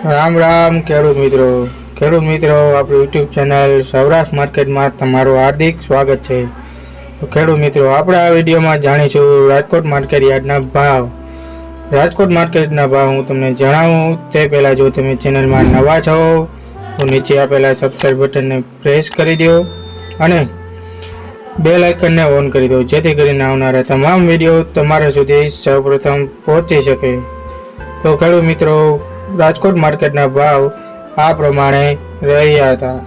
રામ રામ ખેડૂત મિત્રો આપણું યુટ્યુબ ચેનલ સૌરાષ્ટ્ર માર્કેટમાં તમારું હાર્દિક સ્વાગત છે। તો ખેડૂત મિત્રો, આપણે આ વિડીયોમાં જાણીશું રાજકોટ માર્કેટ યાર્ડના ભાવ। રાજકોટ માર્કેટના ભાવ હું તમને જણાવું તે પહેલાં જો તમે ચેનલમાં નવા છો તો નીચે આપેલા સબસ્ક્રાઇબ બટનને પ્રેસ કરી દો અને બેલ આઇકનને ઓન કરી દો, જેથી કરીને આવનારા તમામ વિડીયો તમારા સુધી સૌપ્રથમ પહોંચી શકે। તો ખેડૂત મિત્રો, રાજકોટ માર્કેટના ભાવ આ પ્રમાણે રહ્યા હતા।